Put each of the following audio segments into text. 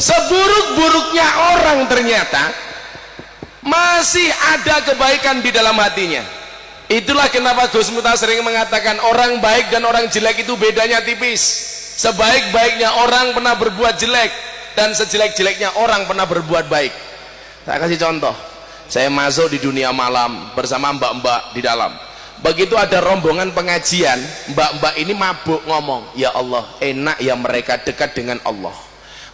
seburuk-buruknya orang ternyata masih ada kebaikan di dalam hatinya. Itulah kenapa Gus Miftah sering mengatakan orang baik dan orang jelek itu bedanya tipis. Sebaik-baiknya orang pernah berbuat jelek dan sejelek-jeleknya orang pernah berbuat baik. Saya kasih contoh, saya masuk di dunia malam bersama mbak-mbak di dalam. Begitu ada rombongan pengajian, mbak-mbak ini mabuk ngomong, ya Allah enak ya mereka dekat dengan Allah.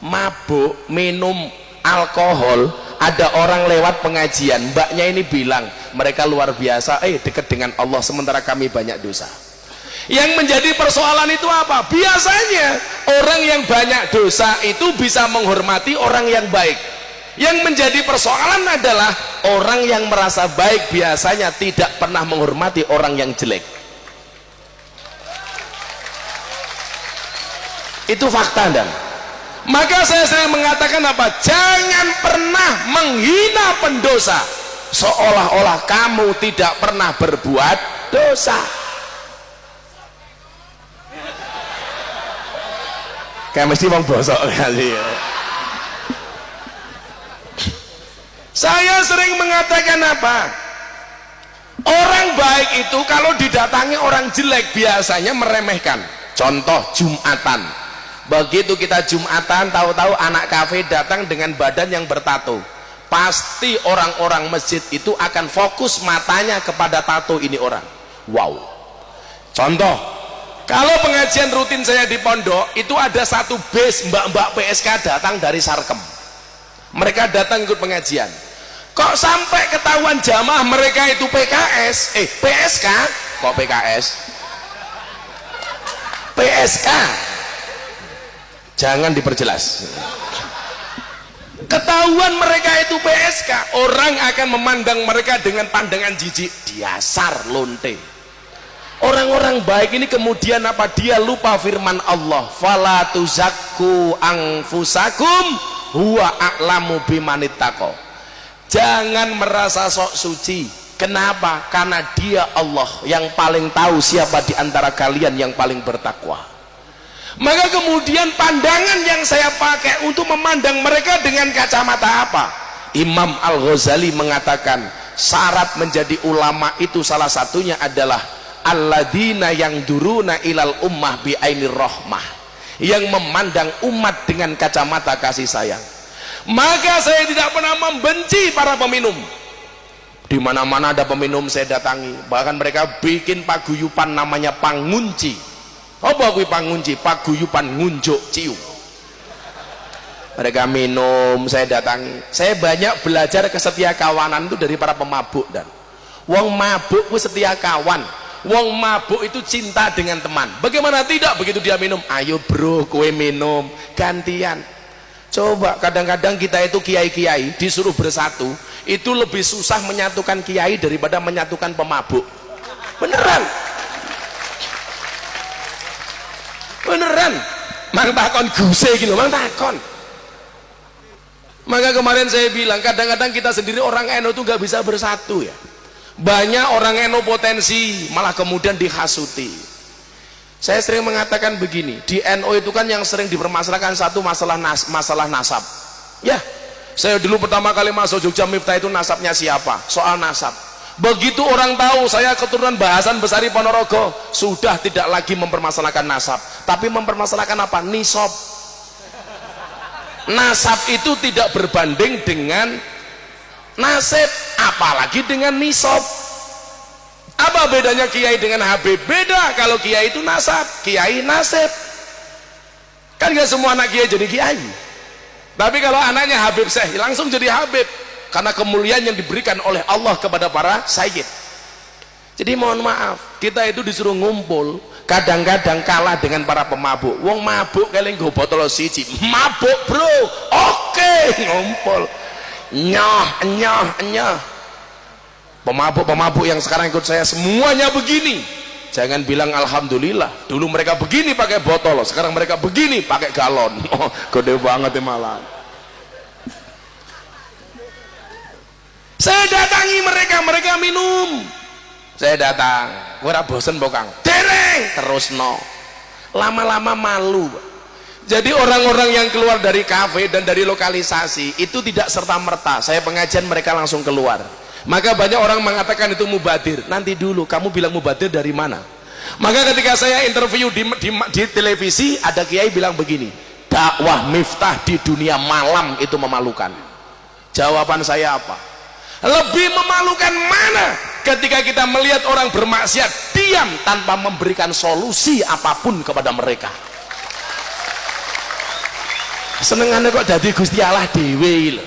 Mabuk minum alkohol, ada orang lewat pengajian, mbaknya ini bilang mereka luar biasa dekat dengan Allah sementara kami banyak dosa. Yang menjadi persoalan itu apa? Biasanya orang yang banyak dosa itu bisa menghormati orang yang baik. Yang menjadi persoalan adalah orang yang merasa baik biasanya tidak pernah menghormati orang yang jelek. Itu fakta. Dan maka saya sering mengatakan apa? Jangan pernah menghina pendosa seolah-olah kamu tidak pernah berbuat dosa. Kayak mesti wong bosok kali ya. Saya sering mengatakan apa? Orang baik itu kalau didatangi orang jelek biasanya meremehkan. Contoh Jumatan. Begitu kita Jumatan, tahu-tahu anak kafe datang dengan badan yang bertato. Pasti orang-orang masjid itu akan fokus matanya kepada tato ini orang. Wow. Contoh, kalau pengajian rutin saya di pondok, itu ada satu base mbak-mbak PSK datang dari Sarkem. Mereka datang ikut pengajian. Kok sampai ketahuan jamaah mereka itu PKS, PSK, kok PKS? PSK. Jangan diperjelas. Ketahuan mereka itu PSK, orang akan memandang mereka dengan pandangan jijik, dasar lonte. Orang-orang baik ini kemudian apa? Dia lupa firman Allah, fala tuzakku anfusakum huwa a'lamu bimanittaqo. Jangan merasa sok suci. Kenapa? Karena dia Allah yang paling tahu siapa di antara kalian yang paling bertakwa. Maka kemudian pandangan yang saya pakai untuk memandang mereka dengan kacamata apa? Imam Al-Ghazali mengatakan syarat menjadi ulama itu salah satunya adalah alladzina yang duruna ilal ummah bi ainir rahmah, yang memandang umat dengan kacamata kasih sayang. Maka saya tidak pernah membenci para peminum. Di mana-mana ada peminum saya datangi. Bahkan mereka bikin paguyupan namanya pangunci. Apa kuwi pangunci? Paguyupan ngunjuk cium. Mereka minum, saya datangi. Saya banyak belajar kesetia kawanan itu dari para pemabuk. Dan wong mabuk itu setia kawan. Wong mabuk itu cinta dengan teman. Bagaimana tidak begitu dia minum? Ayo bro, kowe minum gantian. Coba kadang-kadang kita itu kiai-kiai disuruh bersatu, itu lebih susah menyatukan kiai daripada menyatukan pemabuk. Beneran. Beneran. Mang takon guse gitu, mang takon. Maka kemarin saya bilang kadang-kadang kita sendiri orang NU itu nggak bisa bersatu ya. Banyak orang NU potensi malah kemudian dihasuti. Saya sering mengatakan begini, di NU itu kan yang sering dipermasalahkan satu masalah nasab. Ya, saya dulu pertama kali masuk Jogja Miftah itu nasabnya siapa? Soal nasab. Begitu orang tahu saya keturunan Bahasan Besari Ponorogo, sudah tidak lagi mempermasalahkan nasab, tapi mempermasalahkan apa? Nisab. Nasab itu tidak berbanding dengan nasib, apalagi dengan nisab. Apa bedanya kiai dengan habib? Beda. Kalau kiai itu nasab, kiai nasib. Kan gak semua anak kiai jadi kiai. Tapi kalau anaknya habib syekh langsung jadi habib, karena kemuliaan yang diberikan oleh Allah kepada para sayyid. Jadi mohon maaf, kita itu disuruh ngumpul, kadang-kadang kalah dengan para pemabuk. Wong mabuk kalian nggo botol siji, mabuk bro, oke, ngumpul nyoh. Pemabuk-pemabuk yang sekarang ikut saya semuanya begini. Jangan bilang alhamdulillah, dulu mereka begini pakai botol, sekarang mereka begini pakai galon. Oh, gede banget ya malah. Saya datangi mereka minum. Saya datang, ora bosen mbok Kang. Dereng terus no. Lama-lama malu. Jadi orang-orang yang keluar dari kafe dan dari lokalisasi itu tidak serta-merta saya pengajian mereka langsung keluar. Maka banyak orang mengatakan itu mubadir. Nanti dulu, kamu bilang mubadir dari mana? Maka ketika saya interview di televisi, ada kiai bilang begini, dakwah Miftah di dunia malam itu memalukan. Jawaban saya apa? Lebih memalukan mana ketika kita melihat orang bermaksiat diam tanpa memberikan solusi apapun kepada mereka. Senengannya kok jadi Gusti Allah dewe lho.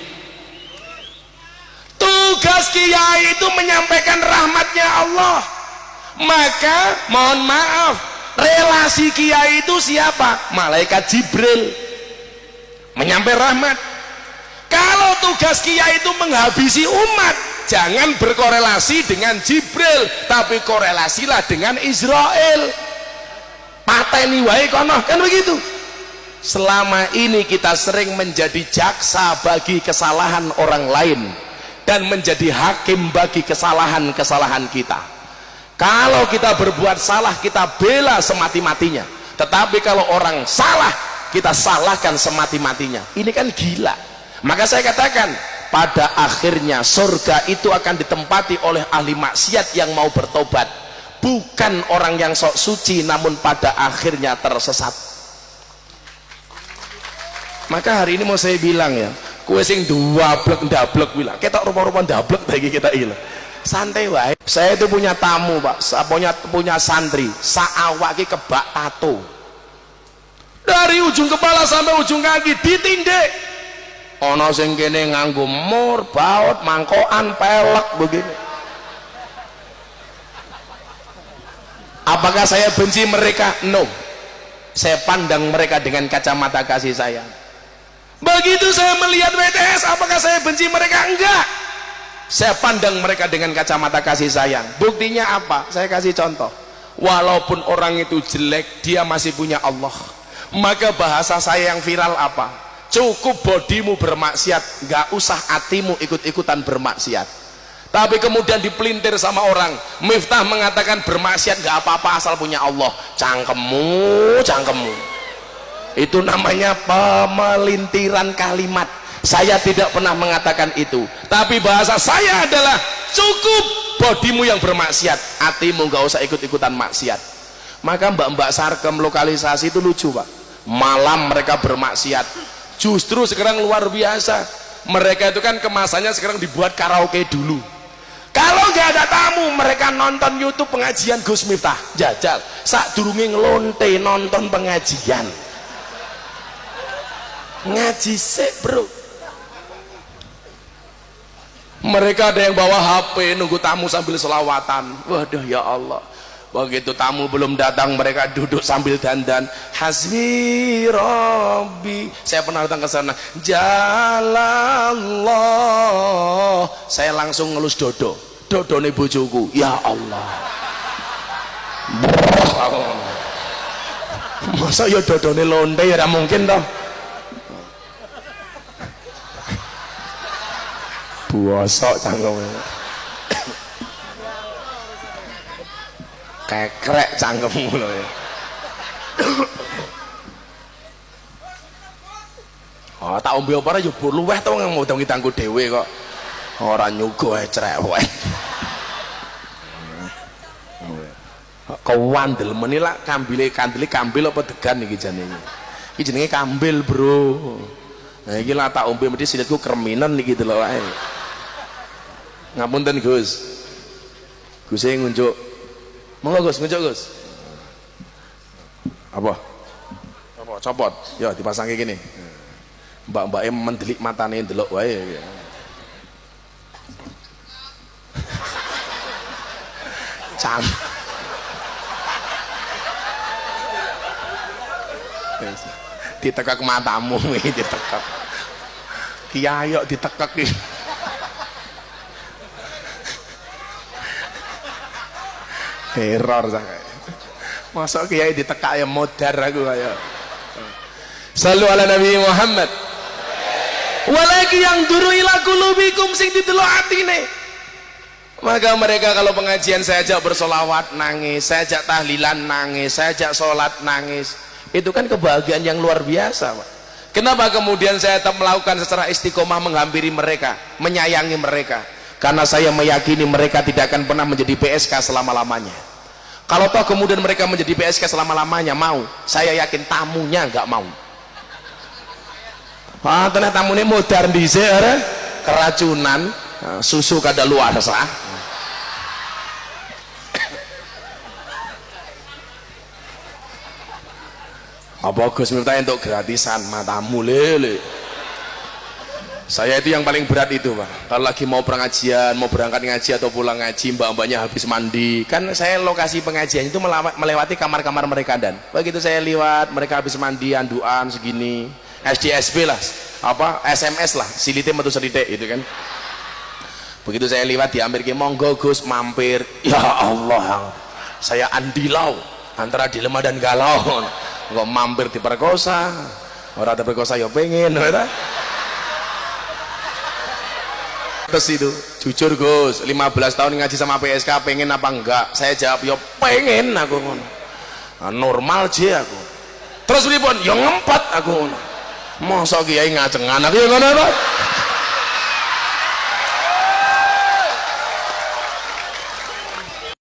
Tugas kiai itu menyampaikan rahmatnya Allah. Maka mohon maaf, relasi kiai itu siapa? Malaikat Jibril menyampaikan rahmat. Kalau tugas kiai itu menghabisi umat, jangan berkorelasi dengan Jibril, tapi korelasilah dengan Israel. Pateni wae kono, kan begitu. Selama ini kita sering menjadi jaksa bagi kesalahan orang lain dan menjadi hakim bagi kesalahan-kesalahan kita. Kalau kita berbuat salah, kita bela semati-matinya, tetapi kalau orang salah, kita salahkan semati-matinya. Ini kan gila. Maka saya katakan, pada akhirnya surga itu akan ditempati oleh ahli maksiat yang mau bertobat, bukan orang yang sok suci namun pada akhirnya tersesat. Maka hari ini mau saya bilang ya, kue sing ndablek bilang kita rupa-rupa ndablek bagi kita ilah. Santai wae. Saya itu punya tamu, Pak. Punya santri, saawak ki kebak tato. Dari ujung kepala sampai ujung kaki ditindik. Ana sing kene nganggo mur, baut, mangkokan, pelek begini. Apakah saya benci mereka? No. Saya pandang mereka dengan kacamata kasih sayang. Begitu saya melihat WTS, apakah saya benci mereka? Enggak. Saya pandang mereka dengan kacamata kasih sayang. Buktinya apa? Saya kasih contoh. Walaupun orang itu jelek, dia masih punya Allah. Maka bahasa saya yang viral apa? Cukup bodimu bermaksiat, gak usah hatimu ikut-ikutan bermaksiat. Tapi kemudian dipelintir sama orang, Miftah mengatakan bermaksiat gak apa-apa asal punya Allah. Cangkemmu. Itu namanya pemelintiran kalimat. Saya tidak pernah mengatakan itu, tapi bahasa saya adalah cukup bodimu yang bermaksiat, hatimu gak usah ikut-ikutan maksiat. Maka mbak-mbak sarkem lokalisasi itu lucu, Pak. Malam mereka bermaksiat, justru sekarang luar biasa. Mereka itu kan kemasannya sekarang dibuat karaoke dulu. Kalau nggak ada tamu, mereka nonton YouTube pengajian Gus Miftah, jajal sak durunge ngelonte nonton pengajian. Ngaji sik, bro. Mereka ada yang bawa HP nunggu tamu sambil selawatan. Waduh, ya Allah. Begitu tamu belum datang, mereka duduk sambil dandan. Hasbi Rabbi. Saya pernah datang ke sana. Jalallah. Saya langsung ngelus dodo. Dodo nih bojoku. Ya Allah. Masa ya dodo nih lonte ya mungkin toh. Buosok cangkemnya. Kekrek cangkemmu loh ya. Oh, tak ombe apa ora yo luweh to ngomong tangku dhewe kok. Ora nyugo ae cerewek. Kewandel menila kambile kambil apa degan iki jane iki. Iki jenenge kambil, Bro. Nah iki lah tak ombe mesti silitku kreminen iki delok wae. Ngapunten Gus. Gus e ngunjuk. Monggo Gus, ngunjuk Gus. Apa? Apa copot? Ya dipasang kayak gini. Mbak-mbake mendelik matane ndelok wae. Cang. Ditekak matamu iki ditekak. Kiai kok ditekak iki. Teror saya. Masa kiai ditekak ya modar aku kaya. Sallu ala Nabi Muhammad. Walaki yang duru ila qulubikum sing didelok atine. Maka mereka kalau pengajian saya ajak bersolawat nangis, saya ajak tahlilan nangis, saya ajak sholat nangis. Itu kan kebahagiaan yang luar biasa, Pak. Kenapa kemudian saya tetap melakukan secara istiqomah, menghampiri mereka, menyayangi mereka? Karena saya meyakini mereka tidak akan pernah menjadi PSK selama-lamanya. Kalau toh kemudian mereka menjadi PSK selama-lamanya, mau, saya yakin tamunya nggak mau. Ternyata tamunya modern di keracunan, susu kada luar sah. Apa Gus minta untuk gratisan matamu lele. Saya itu yang paling berat itu, Pak. Kalau lagi mau pengajian, mau berangkat ngaji atau pulang ngaji, mbak-mbaknya habis mandi, kan saya lokasi pengajian itu melewati kamar-kamar mereka, dan begitu saya lewat mereka habis mandi, anduan segini, SDSB lah, apa SMS lah, silite metu selite itu kan. Begitu saya lewat diambil ke monggo Gus mampir, ya Allah, saya andilau antara dilema dan galau. Nggak mampir diperkosa, orang diperkosa ya pengen, terus itu jujur Gus, 15 tahun ngaji sama PSK, pengen apa enggak? Saya jawab ya pengen aku, normal aja aku. Terus ribon ya ngempat aku, masa kiai ngacengan aku ya ngono.